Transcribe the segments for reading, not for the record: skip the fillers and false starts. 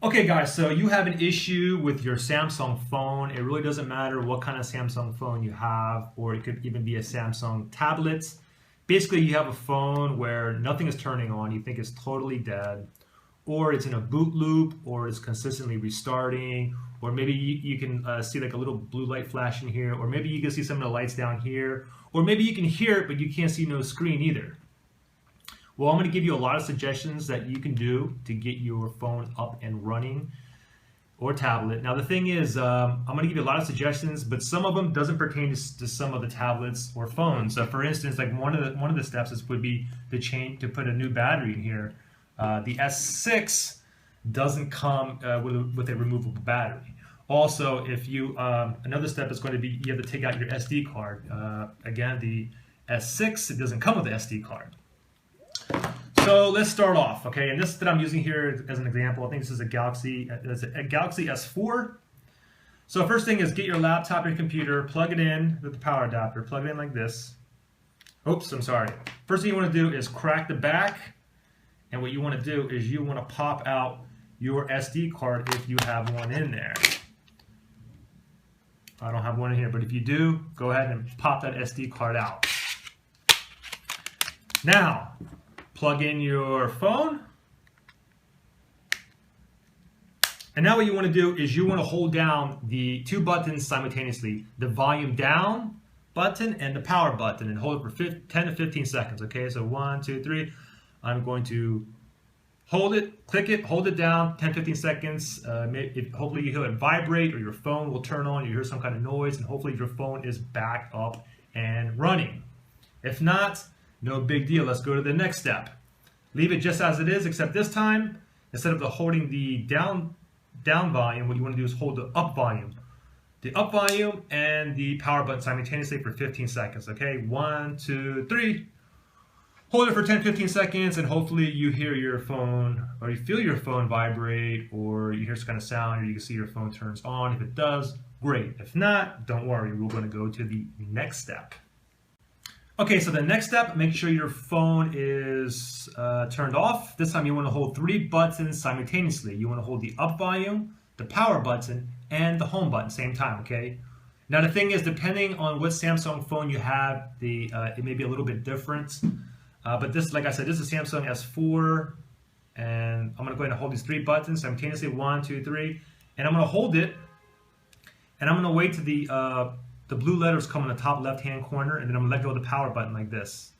Okay guys, so you have an issue with your Samsung phone. It really doesn't matter what kind of Samsung phone you have, or it could even be a Samsung tablet. Basically, you have a phone where nothing is turning on, you think it's totally dead, or it's in a boot loop, or it's consistently restarting, or maybe you can see like a little blue light flashing here, or maybe you can see some of the lights down here, or maybe you can hear it, but you can't see no screen either. Well, I'm going to give you a lot of suggestions that you can do to get your phone up and running or tablet. Now, the thing is, I'm going to give you a lot of suggestions, but some of them doesn't pertain to some of the tablets or phones. So, for instance, like one of the steps would be to put a new battery in here. The S6 doesn't come with a removable battery. Also, if you another step is going to be you have to take out your SD card. Again, the S6 it doesn't come with an SD card. So let's start off, okay? And this that I'm using here as an example, I think this is a Galaxy S4. So first thing is get your laptop or your computer, plug it in with the power adapter, plug it in like this. Oops, I'm sorry. First thing you want to do is crack the back, and what you want to do is you want to pop out your SD card if you have one in there. I don't have one in here, but if you do, go ahead and pop that SD card out. Now, plug in your phone. And now what you want to do is you want to hold down the two buttons simultaneously, the volume down button and the power button, and hold it for 10 to 15 seconds. Okay, so 1, 2, 3. I'm going to hold it, click it, hold it down, 10, 15 seconds. Hopefully you hear it vibrate or your phone will turn on, you hear some kind of noise, and hopefully your phone is back up and running. If not, no big deal. Let's go to the next step. Leave it just as it is, except this time, instead of holding the down volume, what you want to do is hold the up volume. The up volume and the power button simultaneously for 15 seconds. Okay, 1, 2, 3. Hold it for 10, 15 seconds, and hopefully you hear your phone, or you feel your phone vibrate, or you hear some kind of sound, or you can see your phone turns on. If it does, great. If not, don't worry. We're going to go to the next step. Okay, so the next step, make sure your phone is turned off. This time you want to hold 3 buttons simultaneously. You want to hold the up volume, the power button, and the home button same time, okay? Now the thing is, depending on what Samsung phone you have, it may be a little bit different. But this, like I said, this is a Samsung S4, and I'm going to go ahead and hold these 3 buttons simultaneously, 1, 2, 3, and I'm going to hold it, and I'm going to wait till the blue letters come in the top left-hand corner, and then I'm going to let go of the power button like this.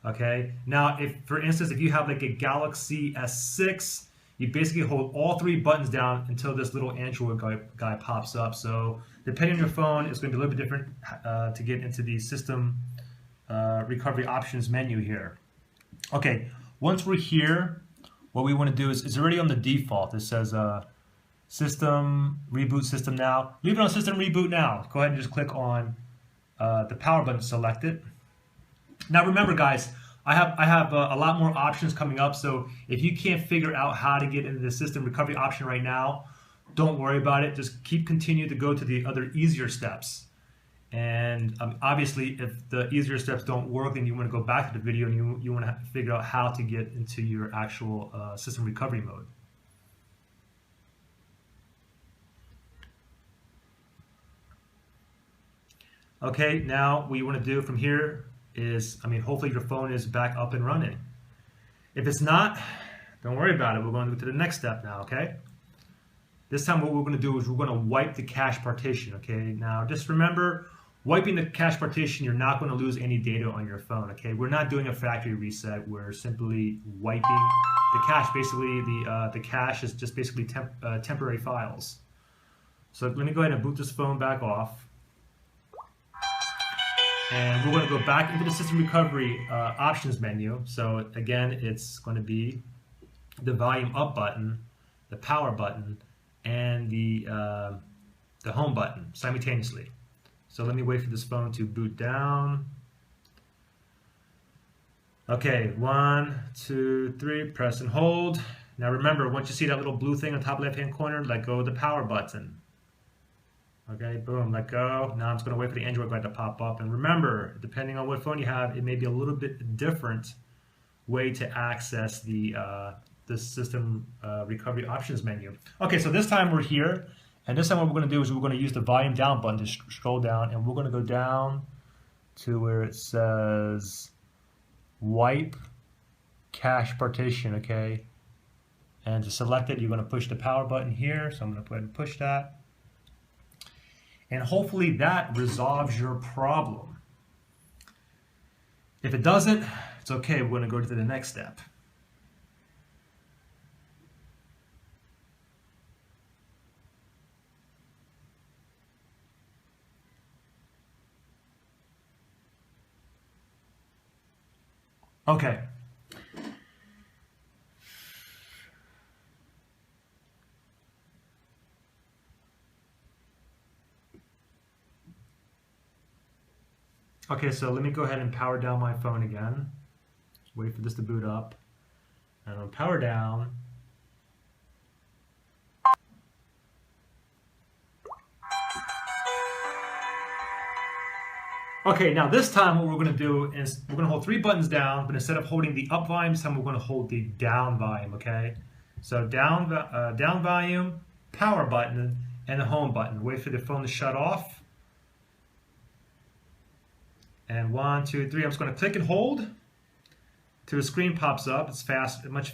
Okay. Now, for instance, if you have like a Galaxy S6, you basically hold all 3 buttons down until this little Android guy pops up. So, depending on your phone, it's going to be a little bit different to get into the system recovery options menu here. Okay. Once we're here, what we want to do is it's already on the default. It says system reboot system now. Leave it on system reboot now. Go ahead and just click on the power button, select it. Now remember guys, I have a lot more options coming up, so if you can't figure out how to get into the system recovery option right now, don't worry about it. Just continue to go to the other easier steps. And obviously if the easier steps don't work, then you want to go back to the video and you want to figure out how to get into your actual system recovery mode. Okay, now what you want to do from here is, hopefully your phone is back up and running. If it's not, don't worry about it. We're going to go to the next step now, okay? This time what we're going to do is we're going to wipe the cache partition, okay? Now just remember, wiping the cache partition, you're not going to lose any data on your phone, okay? We're not doing a factory reset. We're simply wiping the cache. Basically, the cache is just basically temporary files. So let me go ahead and boot this phone back off. And we're going to go back into the system recovery options menu. So again, it's going to be the volume up button, the power button, and the home button simultaneously. So let me wait for this phone to boot down. Okay, 1, 2, 3, press and hold. Now remember, once you see that little blue thing on the top left-hand corner, let go of the power button. Okay, boom, let go. Now I'm just going to wait for the Android guide to pop up. And remember, depending on what phone you have, it may be a little bit different way to access the the system recovery options menu. Okay, so this time we're here, and this time what we're going to do is we're going to use the volume down button to scroll down, and we're going to go down to where it says wipe cache partition, okay? And to select it, you're going to push the power button here, so I'm going to go ahead and push that. And hopefully that resolves your problem. If it doesn't, it's okay, we're going to go to the next step. Okay. Okay, so let me go ahead and power down my phone again. Just wait for this to boot up. And I'll power down. Okay, now this time what we're going to do is we're going to hold 3 buttons down, but instead of holding the up volume, this time we're going to hold the down volume, okay? So down volume, power button, and the home button. Wait for the phone to shut off. And 1, 2, 3, I'm just going to click and hold till the screen pops up. It's fast, much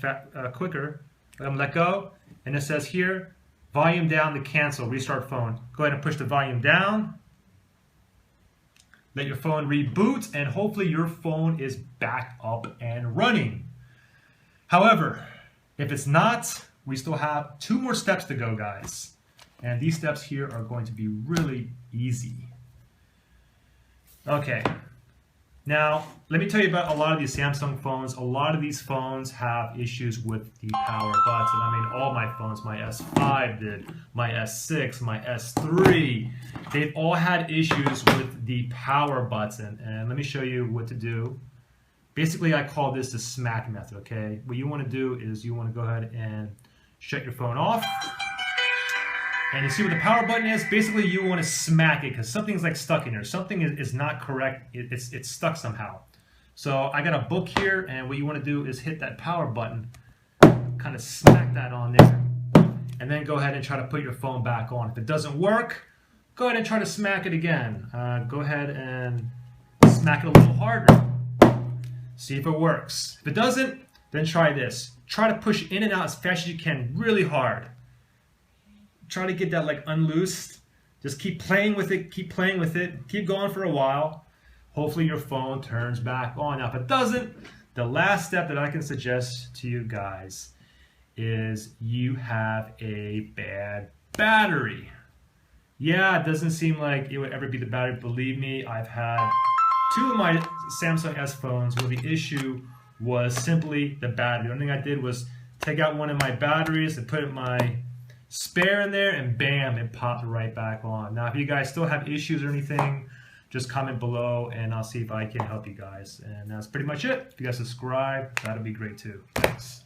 quicker. I'm going to let go, and it says here, volume down to cancel, restart phone. Go ahead and push the volume down. Let your phone reboot, and hopefully your phone is back up and running. However, if it's not, we still have 2 more steps to go, guys. And these steps here are going to be really easy. Okay. Now, let me tell you about a lot of these Samsung phones. A lot of these phones have issues with the power button. I mean, all my phones, my S5 did, my S6, my S3, they've all had issues with the power button. And let me show you what to do. Basically, I call this the smack method, okay? What you want to do is you want to go ahead and shut your phone off. And you see what the power button is? Basically, you want to smack it because something's like stuck in there. Something is not correct. It's stuck somehow. So I got a book here, and what you want to do is hit that power button, kind of smack that on there, and then go ahead and try to put your phone back on. If it doesn't work, go ahead and try to smack it again. Go ahead and smack it a little harder. See if it works. If it doesn't, then try this. Try to push in and out as fast as you can, really hard. Try to get that like unloosed. Just keep playing with it, keep playing with it, keep going for a while. Hopefully your phone turns back on. Now if it doesn't, the last step that I can suggest to you guys is you have a bad battery. Yeah, it doesn't seem like it would ever be the battery. Believe me, I've had 2 of my Samsung S phones where the issue was simply the battery. The only thing I did was take out one of my batteries and put my spare in there, and bam, it popped right back on. Now, if you guys still have issues or anything, just comment below and I'll see if I can help you guys. And that's pretty much it. If you guys subscribe, that'll be great too. Thanks.